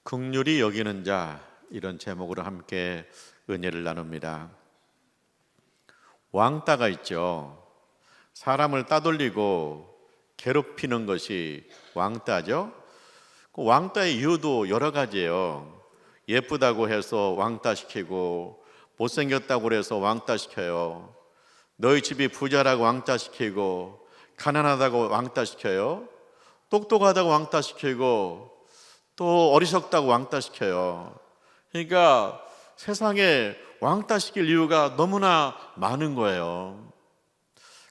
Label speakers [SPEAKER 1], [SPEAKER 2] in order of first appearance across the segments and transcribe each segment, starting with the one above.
[SPEAKER 1] 긍휼히 여기는 자, 이런 제목으로 함께 은혜를 나눕니다. 왕따가 있죠. 사람을 따돌리고 괴롭히는 것이 왕따죠. 그 왕따의 이유도 여러 가지예요. 예쁘다고 해서 왕따시키고, 못생겼다고 해서 왕따시켜요. 너희 집이 부자라고 왕따시키고, 가난하다고 왕따시켜요. 똑똑하다고 왕따시키고, 또 어리석다고 왕따시켜요. 그러니까 세상에 왕따시킬 이유가 너무나 많은 거예요.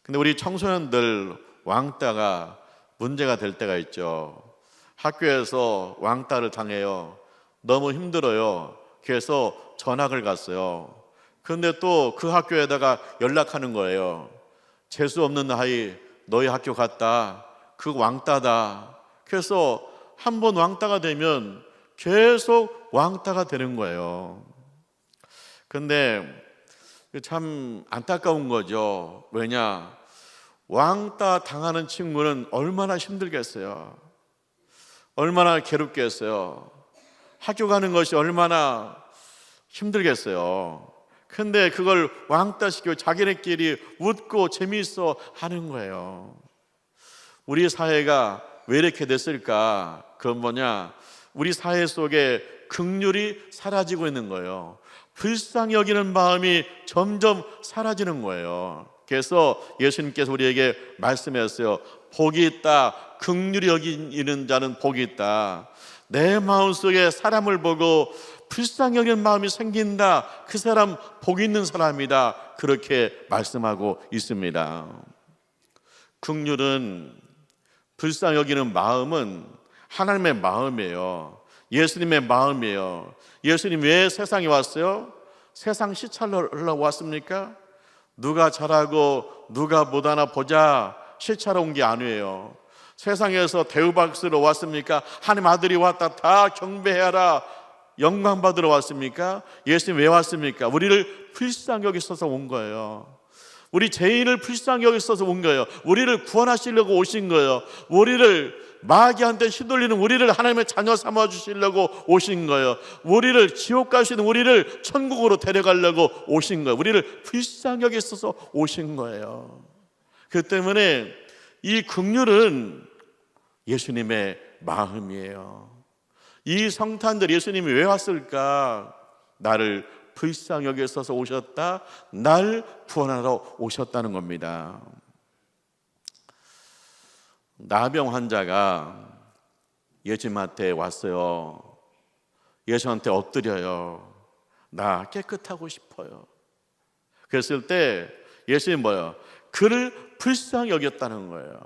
[SPEAKER 1] 근데 우리 청소년들 왕따가 문제가 될 때가 있죠. 학교에서 왕따를 당해요. 너무 힘들어요. 그래서 전학을 갔어요. 그런데 또 그 학교에다가 연락하는 거예요. 재수 없는 아이 너희 학교 갔다. 그 왕따다. 그래서 한 번 왕따가 되면 계속 왕따가 되는 거예요. 근데 참 안타까운 거죠. 왜냐? 왕따 당하는 친구는 얼마나 힘들겠어요. 얼마나 괴롭겠어요. 학교 가는 것이 얼마나 힘들겠어요. 근데 그걸 왕따시키고 자기네끼리 웃고 재미있어 하는 거예요. 우리 사회가 왜 이렇게 됐을까? 그건 뭐냐? 우리 사회 속에 긍휼이 사라지고 있는 거예요. 불쌍히 여기는 마음이 점점 사라지는 거예요. 그래서 예수님께서 우리에게 말씀하셨어요. 복이 있다. 긍휼히 여기는 자는 복이 있다. 내 마음속에 사람을 보고 불쌍히 여기는 마음이 생긴다. 그 사람 복 있는 사람이다. 그렇게 말씀하고 있습니다. 긍휼은, 불쌍히 여기는 마음은 하나님의 마음이에요. 예수님의 마음이에요. 예수님 왜 세상에 왔어요? 세상 시찰하려고 왔습니까? 누가 잘하고 누가 못하나 보자 시찰하러 온 게 아니에요. 세상에서 대우박스로 왔습니까? 하나님 아들이 왔다 다 경배해라 영광 받으러 왔습니까? 예수님 왜 왔습니까? 우리를 불쌍히 여기셔서 온 거예요. 우리 죄인을 불쌍히 여기셔서 온 거예요. 우리를 구원하시려고 오신 거예요. 우리를 마귀한테 휘둘리는 우리를 하나님의 자녀 삼아주시려고 오신 거예요. 우리를 지옥 가시는 우리를 천국으로 데려가려고 오신 거예요. 우리를 불쌍히 여기셔서 오신 거예요. 그 때문에 이 긍휼은 예수님의 마음이에요. 이 성탄절 예수님이 왜 왔을까? 나를 불쌍히 여기셔서 오셨다. 날 구원하러 오셨다는 겁니다. 나병 환자가 예수님한테 왔어요. 예수한테 엎드려요. 나 깨끗하고 싶어요. 그랬을 때 예수님 뭐예요? 그를 불쌍히 여겼다는 거예요.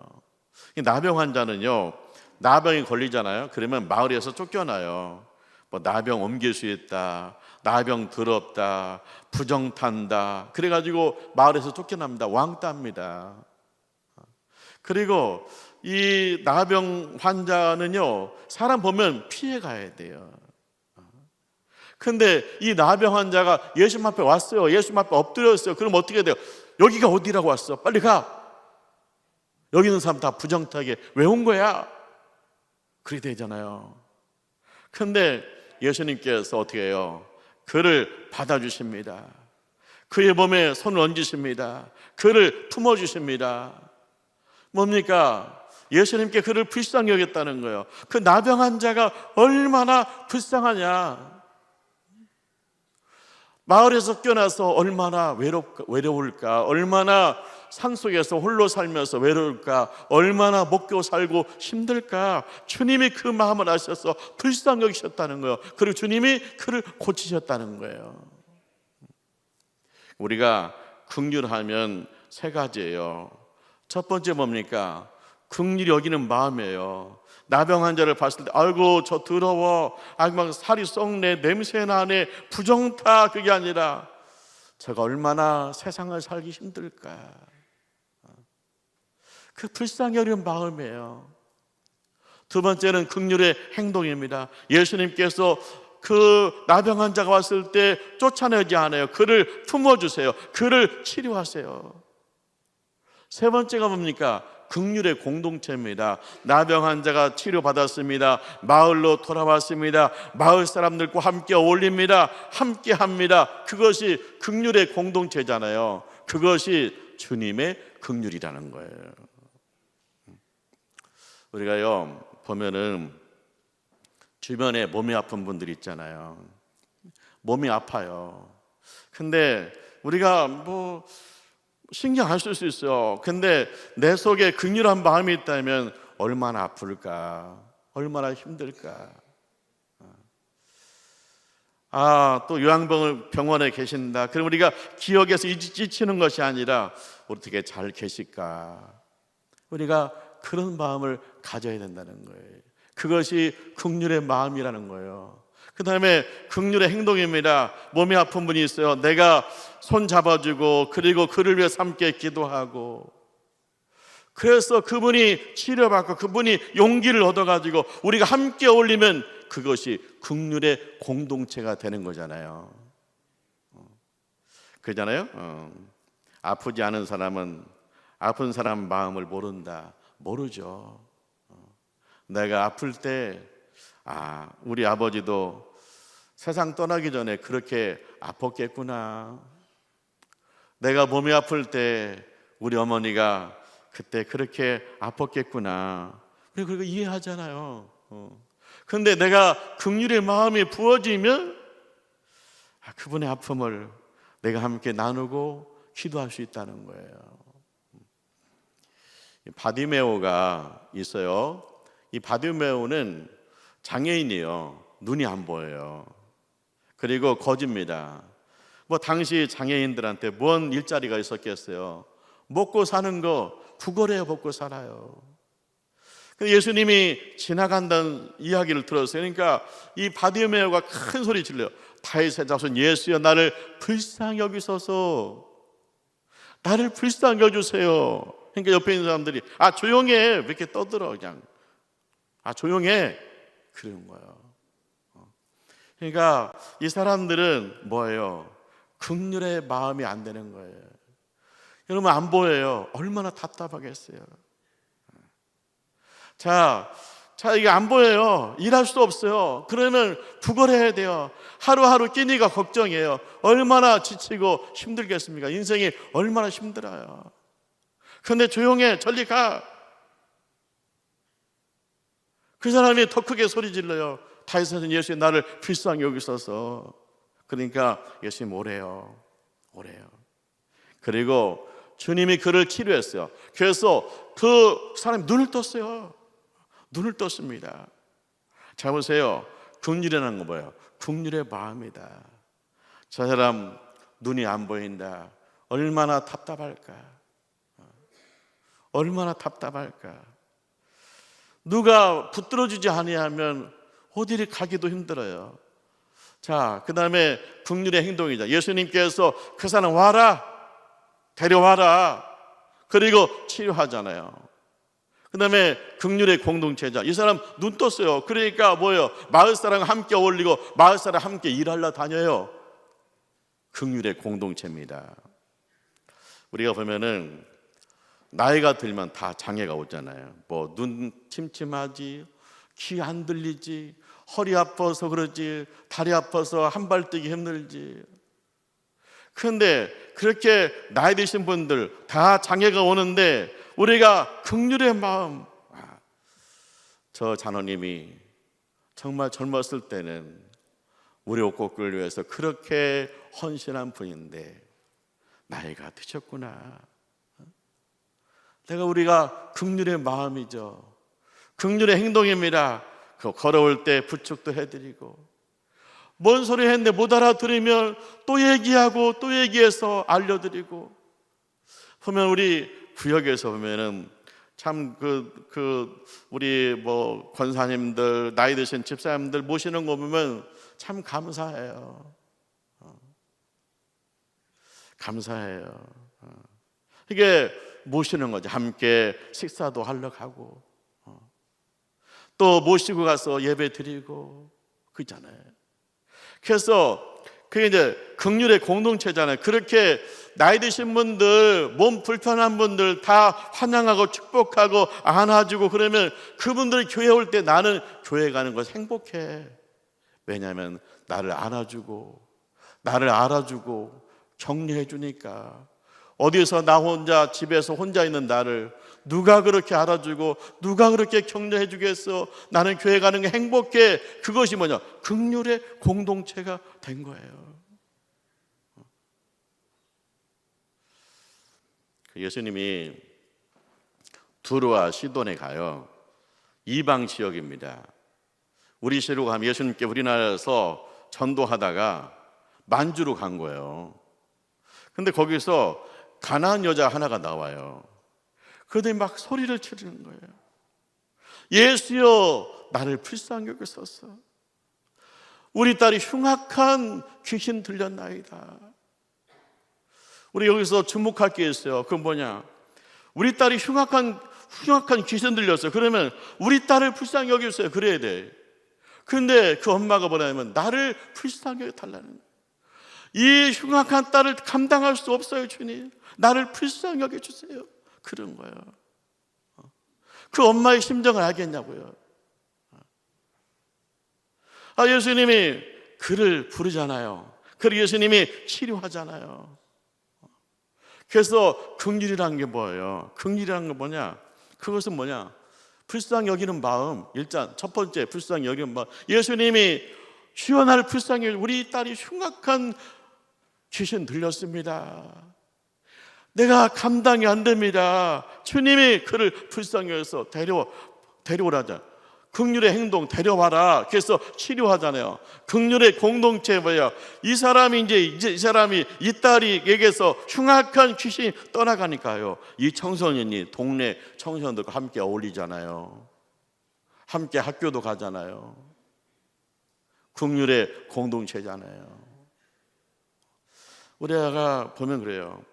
[SPEAKER 1] 이 나병 환자는요, 나병이 걸리잖아요. 그러면 마을에서 쫓겨나요. 뭐 나병 옮길 수 있다, 나병 더럽다, 부정탄다, 그래가지고 마을에서 쫓겨납니다. 왕따입니다. 그리고 이 나병 환자는요, 사람 보면 피해 가야 돼요. 근데 이 나병 환자가 예수님 앞에 왔어요. 예수님 앞에 엎드렸어요. 그럼 어떻게 돼요? 여기가 어디라고 왔어? 빨리 가. 여기 있는 사람 다 부정타게 왜 온 거야? 그렇게 되잖아요. 근데 예수님께서 어떻게 해요? 그를 받아주십니다. 그의 몸에 손을 얹으십니다. 그를 품어주십니다. 뭡니까? 예수님께 그를 불쌍히 여겼다는 거예요. 그 나병 환자가 얼마나 불쌍하냐. 마을에서 쫓겨나서 얼마나 외로울까. 얼마나 산속에서 홀로 살면서 외로울까. 얼마나 먹고 살고 힘들까. 주님이 그 마음을 아셔서 불쌍히 여기셨다는 거예요. 그리고 주님이 그를 고치셨다는 거예요. 우리가 긍휼하면 세 가지예요. 첫 번째 뭡니까? 긍휼히 여기는 마음이에요. 나병 환자를 봤을 때 아이고 저 더러워, 아이고 막 살이 썩네, 냄새 나네, 부정타. 그게 아니라 제가 얼마나 세상을 살기 힘들까. 그 불쌍히 여기는 마음이에요. 두 번째는 긍휼의 행동입니다. 예수님께서 그 나병 환자가 왔을 때 쫓아내지 않아요. 그를 품어주세요. 그를 치료하세요. 세 번째가 뭡니까? 긍휼의 공동체입니다. 나병 환자가 치료받았습니다. 마을로 돌아왔습니다. 마을 사람들과 함께 어울립니다. 함께 합니다. 그것이 긍휼의 공동체잖아요. 그것이 주님의 긍휼이라는 거예요. 우리가요 보면은 주변에 몸이 아픈 분들 있잖아요. 몸이 아파요. 근데 우리가 뭐 신경 안 쓸 수 있어요. 근데 내 속에 긍휼한 마음이 있다면 얼마나 아플까, 얼마나 힘들까. 또 요양병원에 계신다. 그럼 우리가 기억에서 지치는 것이 아니라 어떻게 잘 계실까. 우리가 그런 마음을 가져야 된다는 거예요. 그것이 긍휼의 마음이라는 거예요. 그 다음에 긍휼의 행동입니다. 몸이 아픈 분이 있어요. 내가 손 잡아주고 그리고 그를 위해 함께 기도하고, 그래서 그분이 치료받고 그분이 용기를 얻어가지고 우리가 함께 어울리면 그것이 긍휼의 공동체가 되는 거잖아요. 그러잖아요. 아프지 않은 사람은 아픈 사람 마음을 모른다. 모르죠. 내가 아플 때 우리 아버지도 세상 떠나기 전에 그렇게 아팠겠구나. 내가 몸이 아플 때 우리 어머니가 그때 그렇게 아팠겠구나. 우리 그거 이해하잖아요. 그런데 내가 긍휼의 마음이 부어지면 그분의 아픔을 내가 함께 나누고 기도할 수 있다는 거예요. 바디메오가 있어요. 이 바디메오는 장애인이에요. 눈이 안 보여요. 그리고 거지입니다. 당시 장애인들한테 뭔 일자리가 있었겠어요. 먹고 사는 거 구걸해 먹고 살아요. 예수님이 지나간다는 이야기를 들었어요. 그러니까 이 바디메오가 큰 소리 질러요. 다윗의 자손 예수여, 나를 불쌍히 여기소서. 나를 불쌍히 여주세요. 그러니까 옆에 있는 사람들이 조용해, 왜 이렇게 떠들어, 그냥 조용해, 그러는 거예요. 그러니까 이 사람들은 뭐예요? 긍휼의 마음이 안 되는 거예요. 여러분 안 보여요. 얼마나 답답하겠어요. 자 이게 안 보여요. 일할 수 없어요. 그러면 구걸해야 돼요. 하루하루 끼니가 걱정이에요. 얼마나 지치고 힘들겠습니까? 인생이 얼마나 힘들어요. 그런데 조용해, 저리 가. 그 사람이 더 크게 소리 질러요. 다윗은 예수의 나를 불쌍히 여기소서. 그러니까 예수님 오래요. 그리고 주님이 그를 치료했어요. 그래서 그 사람이 눈을 떴어요. 눈을 떴습니다. 잘 보세요. 긍휼이라는 거 뭐예요? 긍휼의 마음이다. 저 사람 눈이 안 보인다. 얼마나 답답할까. 얼마나 답답할까. 누가 붙들어주지 아니하면 어디를 가기도 힘들어요. 그 다음에 긍휼의 행동이죠. 예수님께서 그 사람 와라, 데려와라, 그리고 치료하잖아요. 그 다음에 긍휼의 공동체자. 이 사람 눈 떴어요. 그러니까 뭐예요? 마을 사람과 함께 어울리고 마을 사람 함께 일하러 다녀요. 긍휼의 공동체입니다. 우리가 보면은 나이가 들면 다 장애가 오잖아요. 눈 침침하지, 귀 안 들리지, 허리 아파서 그러지, 다리 아파서 한 발 뛰기 힘들지. 그런데 그렇게 나이 드신 분들 다 장애가 오는데 우리가 긍휼의 마음, 저 자녀님이 정말 젊었을 때는 우리 옥곡을 위해서 그렇게 헌신한 분인데 나이가 드셨구나. 우리가 긍휼의 마음이죠. 긍휼의 행동입니다. 걸어올 때 부축도 해드리고, 뭔 소리 했는데 못 알아들으면 또 얘기하고 또 얘기해서 알려드리고. 보면 우리 구역에서 보면은 참 우리 권사님들, 나이 드신 집사님들 모시는 거 보면 참 감사해요. 감사해요. 이게 모시는 거죠. 함께 식사도 하러 가고, 또 모시고 가서 예배 드리고, 그잖아요. 그래서 그게 이제 긍휼의 공동체잖아요. 그렇게 나이 드신 분들, 몸 불편한 분들 다 환영하고 축복하고 안아주고 그러면 그분들이 교회 올 때 나는 교회 가는 거 행복해. 왜냐하면 나를 안아주고 나를 알아주고 격려해 주니까. 어디서 나 혼자 집에서 혼자 있는 나를 누가 그렇게 알아주고 누가 그렇게 격려해 주겠어. 나는 교회 가는 게 행복해. 그것이 뭐냐? 긍휼의 공동체가 된 거예요. 예수님이 두로와 시돈에 가요. 이방 지역입니다. 우리 시로 가면 예수님께 우리나라에서 전도하다가 만주로 간 거예요. 근데 거기서 가나안 여자 하나가 나와요. 그들이 막 소리를 지르는 거예요. 예수여, 나를 불쌍히 여기소서. 우리 딸이 흉악한 귀신 들렸나이다. 우리 여기서 주목할 게 있어요. 그건 뭐냐? 우리 딸이 흉악한 귀신 들렸어요. 그러면 우리 딸을 불쌍히 여기세요. 그래야 돼. 근데 그 엄마가 뭐냐면 나를 불쌍히 여겨달라는 거예요. 이 흉악한 딸을 감당할 수 없어요, 주님. 나를 불쌍히 여겨주세요. 그런 거예요. 그 엄마의 심정을 알겠냐고요. 예수님이 그를 부르잖아요. 그리고 예수님이 치료하잖아요. 그래서 긍휼이라는 게 뭐예요? 긍휼이라는 게 뭐냐? 그것은 뭐냐? 불쌍히 여기는 마음. 일단 첫 번째 불쌍히 여기는 마음. 예수님이 주여 나를 불쌍히 여기는, 우리 딸이 흉악한 귀신 들렸습니다. 내가 감당이 안 됩니다. 주님이 그를 불쌍히 여기서 데려오라자. 긍휼의 행동 데려와라. 그래서 치료하잖아요. 긍휼의 공동체 뭐야? 이 사람이 이 딸이에게서 흉악한 귀신이 떠나가니까요. 이 청소년이 동네 청소년들과 함께 어울리잖아요. 함께 학교도 가잖아요. 긍휼의 공동체잖아요. 우리 아가 보면 그래요.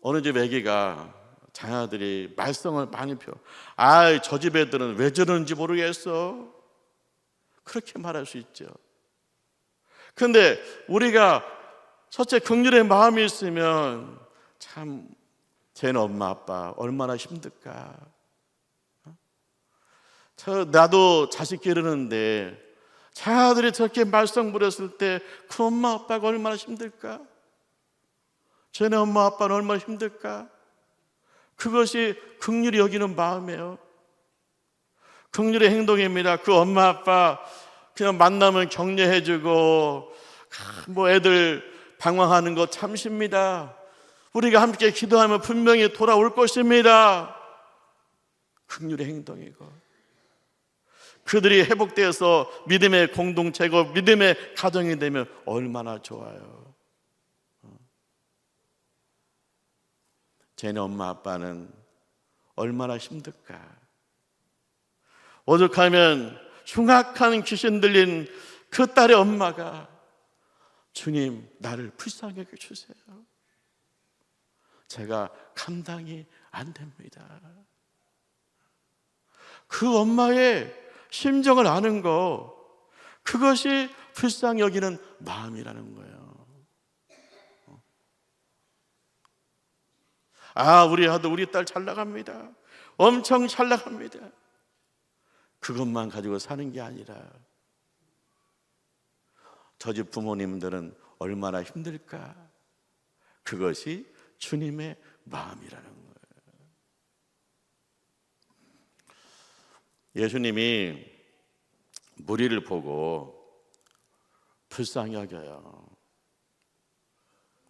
[SPEAKER 1] 어느 집 애기가 자녀들이 말썽을 많이 펴. 저 집 애들은 왜 저러는지 모르겠어. 그렇게 말할 수 있죠. 그런데 우리가 첫째 긍휼의 마음이 있으면 참 쟤는 엄마 아빠 얼마나 힘들까. 나도 자식 기르는데 자녀들이 저렇게 말썽 부렸을 때 그 엄마 아빠가 얼마나 힘들까. 쟤네 엄마 아빠는 얼마나 힘들까. 그것이 긍휼히 여기는 마음이에요. 긍휼의 행동입니다. 그 엄마 아빠 그냥 만나면 격려해주고 애들 방황하는 거 참습니다. 우리가 함께 기도하면 분명히 돌아올 것입니다. 긍휼의 행동이고 그들이 회복되어서 믿음의 공동체고 믿음의 가정이 되면 얼마나 좋아요. 쟤네 엄마 아빠는 얼마나 힘들까. 오죽하면 흉악한 귀신 들린 그 딸의 엄마가 주님 나를 불쌍히 여겨주세요. 제가 감당이 안 됩니다. 그 엄마의 심정을 아는 거, 그것이 불쌍히 여기는 마음이라는 거예요. 우리 아들 우리 딸 잘 나갑니다. 엄청 잘 나갑니다. 그것만 가지고 사는 게 아니라 저 집 부모님들은 얼마나 힘들까. 그것이 주님의 마음이라는 거예요. 예수님이 무리를 보고 불쌍히 여겨요.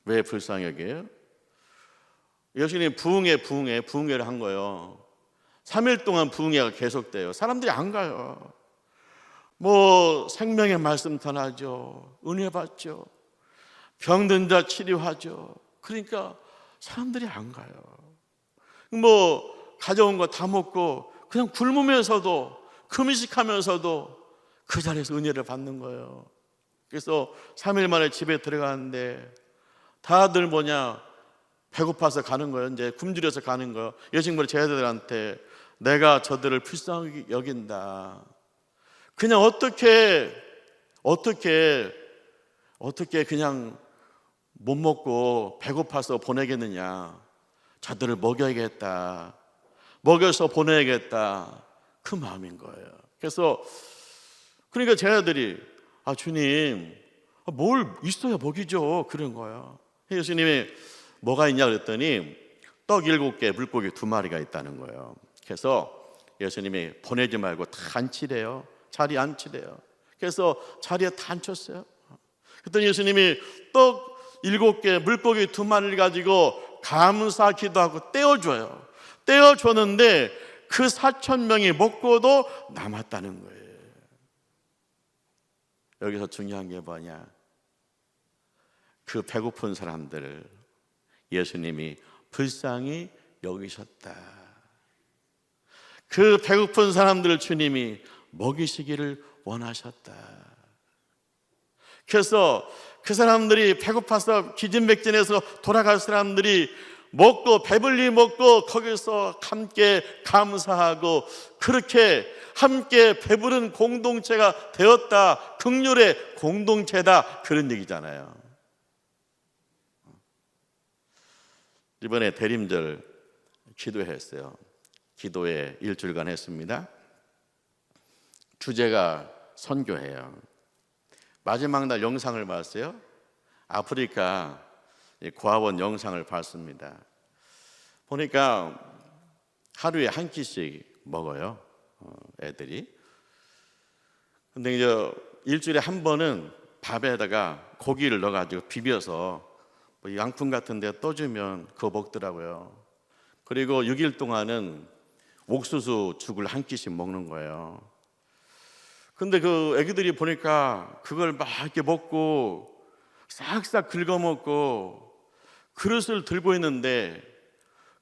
[SPEAKER 1] 왜 불쌍히 여겨요? 예수님이 부흥회를 한 거예요. 3일 동안 부흥회가 계속돼요. 사람들이 안 가요. 생명의 말씀 전하죠. 은혜 받죠. 병든 자 치료하죠. 그러니까 사람들이 안 가요. 가져온 거 다 먹고 그냥 굶으면서도 금식하면서도 그 자리에서 은혜를 받는 거예요. 그래서 3일 만에 집에 들어가는데 다들 배고파서 가는 거예요. 이제 굶주려서 가는 거예요. 예수님은 제자들한테 내가 저들을 불쌍히 여긴다. 그냥 어떻게 그냥 못 먹고 배고파서 보내겠느냐. 저들을 먹여야겠다. 먹여서 보내야겠다. 그 마음인 거예요. 그래서 그러니까 제 아들이 주님 뭘 있어야 먹이죠. 그런 거예요. 예수님이 뭐가 있냐 그랬더니 떡 7개 물고기 2마리가 있다는 거예요. 그래서 예수님이 보내지 말고 다 앉히래요. 자리에 앉히래요. 그래서 자리에 다 앉혔어요. 그랬더니 예수님이 떡 7개 물고기 2마리를 가지고 감사 기도하고 떼어줘요. 떼어줬는데 그 4,000명이 먹고도 남았다는 거예요. 여기서 중요한 게 뭐냐? 그 배고픈 사람들을 예수님이 불쌍히 여기셨다. 그 배고픈 사람들을 주님이 먹이시기를 원하셨다. 그래서 그 사람들이 배고파서 기진맥진해서 돌아갈 사람들이 먹고 배불리 먹고 거기서 함께 감사하고 그렇게 함께 배부른 공동체가 되었다. 긍휼의 공동체다. 그런 얘기잖아요. 이번에 대림절 기도했어요. 기도회 일주일간 했습니다. 주제가 선교예요. 마지막 날 영상을 봤어요. 아프리카 고아원 영상을 봤습니다. 보니까 하루에 한 끼씩 먹어요. 애들이. 근데 이제 일주일에 한 번은 밥에다가 고기를 넣어가지고 비벼서 양푼 같은 데 떠주면 그거 먹더라고요. 그리고 6일 동안은 옥수수 죽을 한 끼씩 먹는 거예요. 근데 그 애기들이 보니까 그걸 막 이렇게 먹고 싹싹 긁어먹고 그릇을 들고 있는데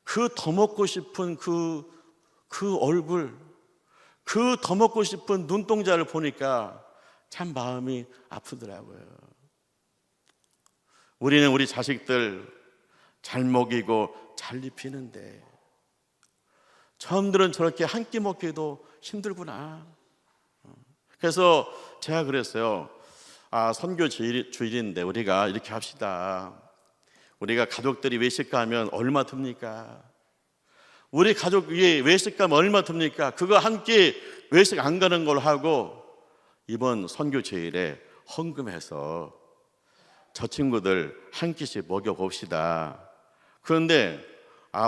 [SPEAKER 1] 그 더 먹고 싶은 그 얼굴, 그 더 먹고 싶은 눈동자를 보니까 참 마음이 아프더라고요. 우리는 우리 자식들 잘 먹이고 잘 입히는데 저놈들은 저렇게 한 끼 먹기도 힘들구나. 그래서 제가 그랬어요. 선교 주일인데 우리가 이렇게 합시다. 우리가 가족들이 외식 가면 얼마 듭니까? 우리 가족이 외식 가면 얼마 듭니까? 그거 한 끼 외식 안 가는 걸로 하고 이번 선교 주일에 헌금해서 저 친구들 한 끼씩 먹여봅시다. 그런데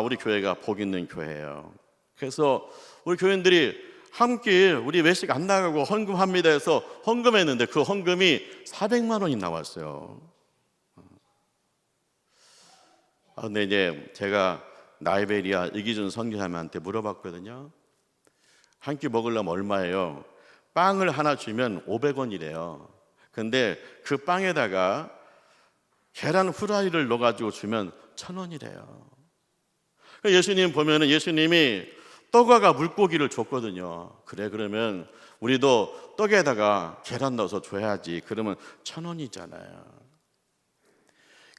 [SPEAKER 1] 우리 교회가 복 있는 교회예요. 그래서 우리 교인들이 함께 우리 외식 안 나가고 헌금합니다 해서 헌금했는데 그 헌금이 400만 원이 나왔어요. 근데 이제 제가 나이베리아 이기준 선교사님한테 물어봤거든요. 한 끼 먹으려면 얼마예요? 빵을 하나 주면 500원이래요. 근데 그 빵에다가 계란 후라이를 넣어가지고 주면 1,000원이래요. 예수님 보면은 예수님이 떡과 물고기를 줬거든요. 그래, 그러면 우리도 떡에다가 계란 넣어서 줘야지. 그러면 1,000원이잖아요.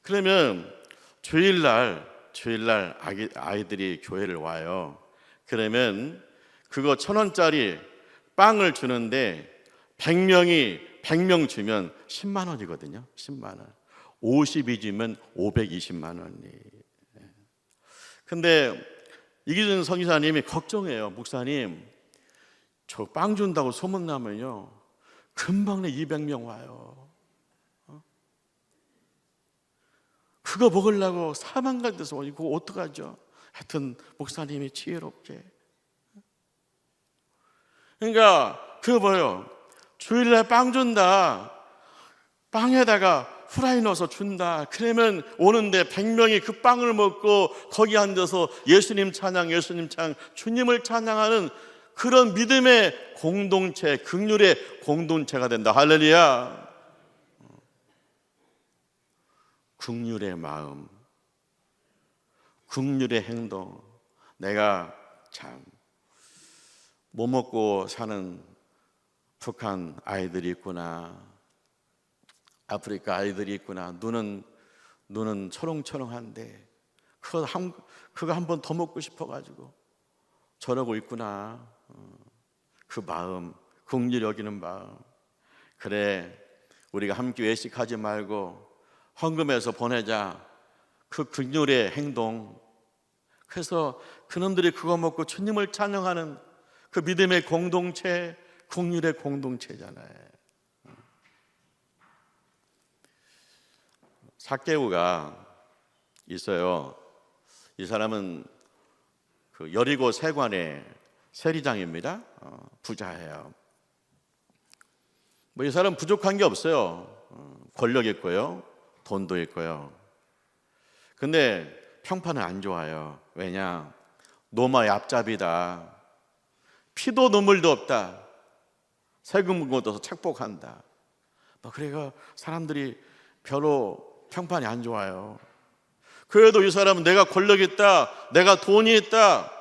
[SPEAKER 1] 그러면 주일날 아이들이 교회를 와요. 그러면 그거 1,000원짜리 빵을 주는데 100명 주면 10만 원이거든요. 10만 원. 50이 주면 520만 원이. 근데 이기준 선교사님이 걱정해요. 목사님, 저 빵 준다고 소문나면요 금방 내 200명 와요. 그거 먹으려고 사망 같은 데서 오고 이거 어떡하죠? 하여튼 목사님이 지혜롭게. 그러니까 그거 뭐예요? 주일날 빵 준다. 빵에다가 후라이 넣어서 준다. 그러면 오는데 100명이 그 빵을 먹고 거기 앉아서 예수님 찬양, 주님을 찬양하는 그런 믿음의 공동체, 긍휼의 공동체가 된다. 할렐루야. 긍휼의 마음, 긍휼의 행동. 내가 참 못 먹고 사는 북한 아이들이 있구나. 아프리카 아이들이 있구나. 눈은 초롱초롱한데 그거 한 번 더 먹고 싶어가지고 저러고 있구나. 그 마음, 긍휼히 여기는 마음. 그래, 우리가 함께 외식하지 말고 헌금해서 보내자. 그 긍휼의 행동. 그래서 그놈들이 그거 먹고 주님을 찬양하는 그 믿음의 공동체, 긍휼의 공동체잖아요. 삭개오가 있어요. 이 사람은 그 여리고 세관의 세리장입니다. 부자예요. 이 사람 부족한 게 없어요. 권력 있고요, 돈도 있고요. 근데 평판은 안 좋아요. 왜냐? 노마의 앞잡이다. 피도 눈물도 없다. 세금 걷어서 착복한다. 그래가 사람들이 별로 평판이 안 좋아요. 그래도 이 사람은 내가 권력 있다, 내가 돈이 있다.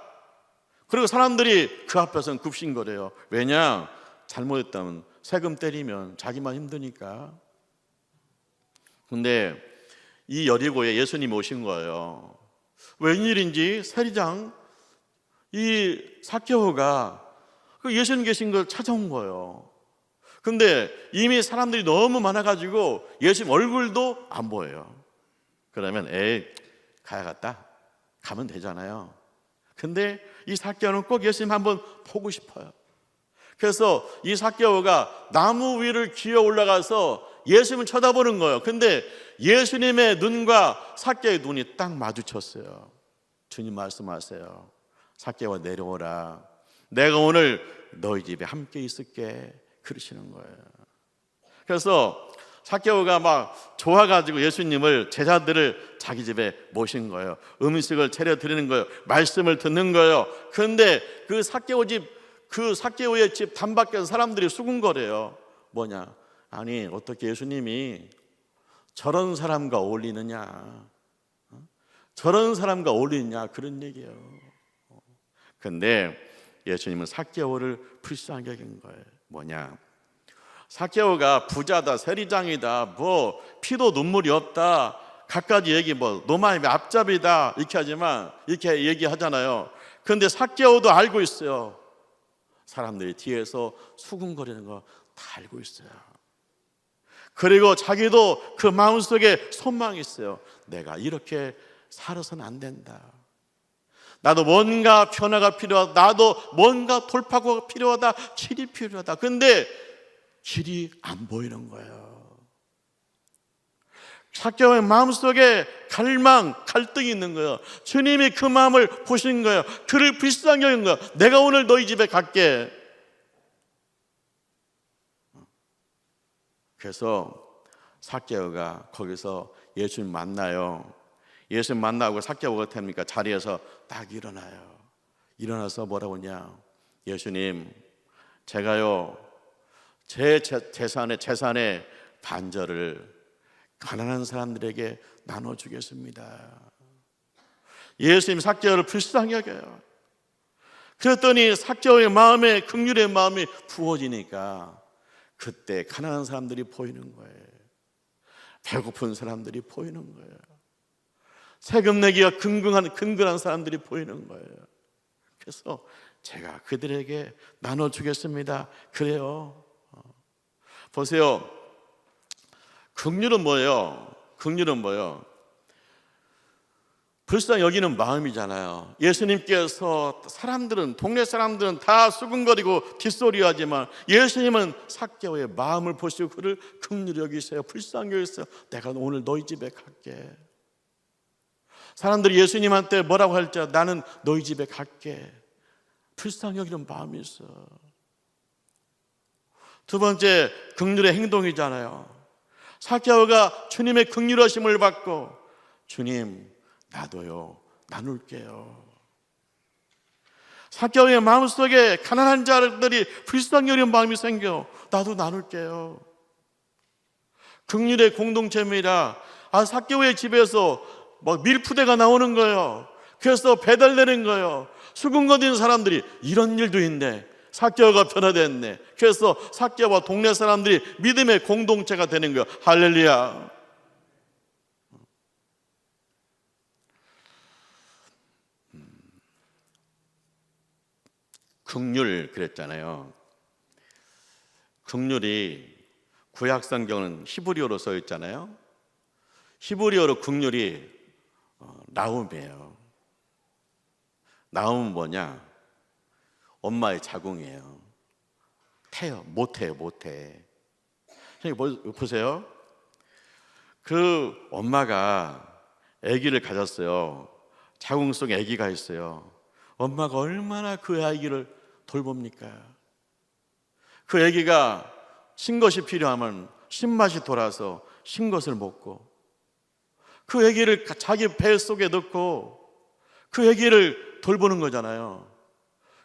[SPEAKER 1] 그리고 사람들이 그 앞에서는 굽신거려요. 왜냐? 잘못했다면 세금 때리면 자기만 힘드니까. 근데 이 여리고에 예수님이 오신 거예요. 웬일인지 세리장 이 삭개오가 그 예수님 계신 걸 찾아온 거예요. 근데 이미 사람들이 너무 많아가지고 예수님 얼굴도 안 보여요. 그러면 가야겠다. 가면 되잖아요. 근데 이 삭개오는 꼭 예수님 한번 보고 싶어요. 그래서 이 삭개오가 나무 위를 기어 올라가서 예수님을 쳐다보는 거예요. 근데 예수님의 눈과 삭개오의 눈이 딱 마주쳤어요. 주님 말씀하세요. 삭개오가 내려오라. 내가 오늘 너희 집에 함께 있을게. 그러시는 거예요. 그래서 삭개오가 막 좋아가지고 예수님을, 제자들을 자기 집에 모신 거예요. 음식을 차려 드리는 거예요. 말씀을 듣는 거예요. 그런데 그 삭개오의 집 단밖에서 사람들이 수군거려요. 뭐냐? 아니, 어떻게 예수님이 저런 사람과 어울리느냐? 저런 사람과 어울리느냐? 그런 얘기예요. 근데 예수님은 삭개오를 불쌍히 여긴 거예요. 뭐냐? 삭개오가 부자다, 세리장이다, 피도 눈물이 없다, 갖가지 얘기, 노마의 앞잡이다 이렇게 하지만, 이렇게 얘기하잖아요. 그런데 삭개오도 알고 있어요. 사람들이 뒤에서 수군거리는 거 다 알고 있어요. 그리고 자기도 그 마음속에 소망이 있어요. 내가 이렇게 살아서는 안 된다. 나도 뭔가 변화가 필요하다. 나도 뭔가 돌파구가 필요하다. 길이 필요하다. 근데 길이 안 보이는 거예요. 삭개오의 마음속에 갈등이 있는 거예요. 주님이 그 마음을 보신 거예요. 그를 불쌍히 여긴 거예요. 내가 오늘 너희 집에 갈게. 그래서 삭개오가 거기서 예수님 만나요. 예수님 만나고 삭개오가 어떻게 합니까? 자리에서 딱 일어나요. 일어나서 뭐라고 하냐? 예수님, 제가요 제 재산의 반절을 가난한 사람들에게 나눠주겠습니다. 예수님 삭개오를 불쌍히 여겨요. 그랬더니 삭개오의 마음에, 긍휼의 마음이 부어지니까 그때 가난한 사람들이 보이는 거예요. 배고픈 사람들이 보이는 거예요. 세금 내기가 근근한 사람들이 보이는 거예요. 그래서 제가 그들에게 나눠주겠습니다. 그래요. 보세요. 긍휼은 뭐예요? 긍휼은 뭐예요? 불쌍히 여기는 마음이잖아요. 예수님께서 동네 사람들은 다 수근거리고 뒷소리하지만 예수님은 삭개오의 마음을 보시고 그를 긍휼히 여기세요. 불쌍히 여기세요. 내가 오늘 너희 집에 갈게. 사람들이 예수님한테 뭐라고 할지 나는 너희 집에 갈게. 불쌍히 여기는 마음이 있어. 두 번째, 긍휼의 행동이잖아요. 삭개오가 주님의 긍휼하심을 받고, 주님 나도요 나눌게요. 삭개오의 마음속에 가난한 자들이 불쌍히 여기는 마음이 생겨. 나도 나눌게요. 긍휼의 공동체입니다. 삭개오의 집에서 밀푸대가 나오는 거예요. 그래서 배달되는 거예요. 수군거리는 사람들이 이런 일도 있네. 삭개오가 변화됐네. 그래서 삭개오와 동네 사람들이 믿음의 공동체가 되는 거예요. 할렐루야. 긍휼 그랬잖아요. 긍휼이 구약 성경은 히브리어로 써 있잖아요. 히브리어로 긍휼이 나움이에요. 나움은 뭐냐? 엄마의 자궁이에요. 못해요. 보세요. 그 엄마가 아기를 가졌어요. 자궁 속에 아기가 있어요. 엄마가 얼마나 그 아기를 돌봅니까? 그 아기가 신것이 필요하면 신맛이 돌아서 신것을 먹고, 그 아기를 자기 배 속에 넣고 그 아기를 돌보는 거잖아요.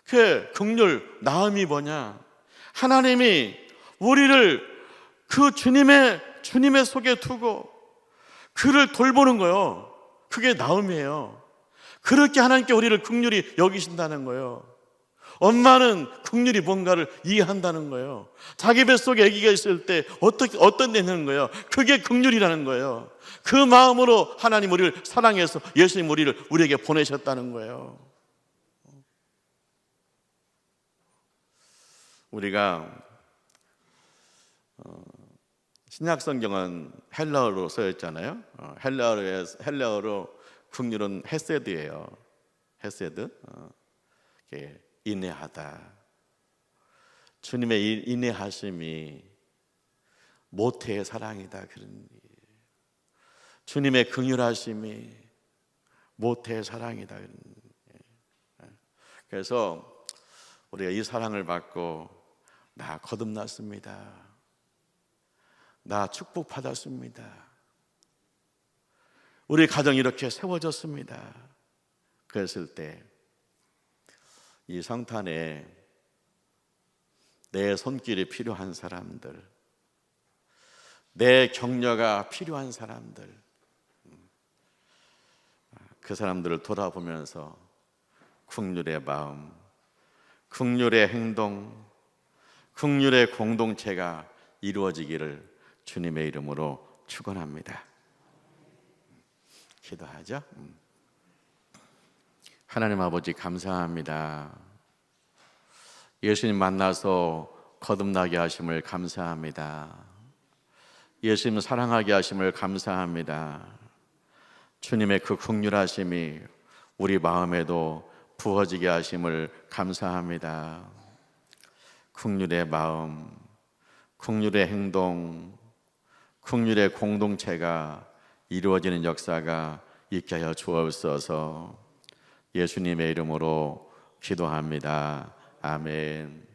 [SPEAKER 1] 그 긍휼, 나음이 뭐냐? 하나님이 우리를 그 주님의 속에 두고 그를 돌보는 거예요. 그게 나음이에요. 그렇게 하나님께 우리를 긍휼히 여기신다는 거예요. 엄마는 긍휼이 뭔가를 이해한다는 거예요. 자기 뱃속에 아기가 있을 때 어떤 되는 거예요. 그게 긍휼이라는 거예요. 그 마음으로 하나님 우리를 사랑해서 예수님 우리에게 보내셨다는 거예요. 우리가 신약 성경은 헬라어로 써있잖아요. 헬라어로 긍휼은 헤세드예요. 헤세드. 인내하다. 주님의 인내하심이 모태의 사랑이다. 그런 주님의 긍휼하심이 모태의 사랑이다. 그래서 우리가 이 사랑을 받고 나 거듭났습니다. 나 축복받았습니다. 우리 가정이 이렇게 세워졌습니다. 그랬을 때 이 성탄에 내 손길이 필요한 사람들, 내 격려가 필요한 사람들, 그 사람들을 돌아보면서 긍휼의 마음, 긍휼의 행동, 긍휼의 공동체가 이루어지기를 주님의 이름으로 축원합니다. 기도하죠. 하나님 아버지 감사합니다. 예수님 만나서 거듭나게 하심을 감사합니다. 예수님 사랑하게 하심을 감사합니다. 주님의 그 긍휼하심이 우리 마음에도 부어지게 하심을 감사합니다. 긍휼의 마음, 긍휼의 행동, 긍휼의 공동체가 이루어지는 역사가 있게 하여 주옵소서. 예수님의 이름으로 기도합니다. 아멘.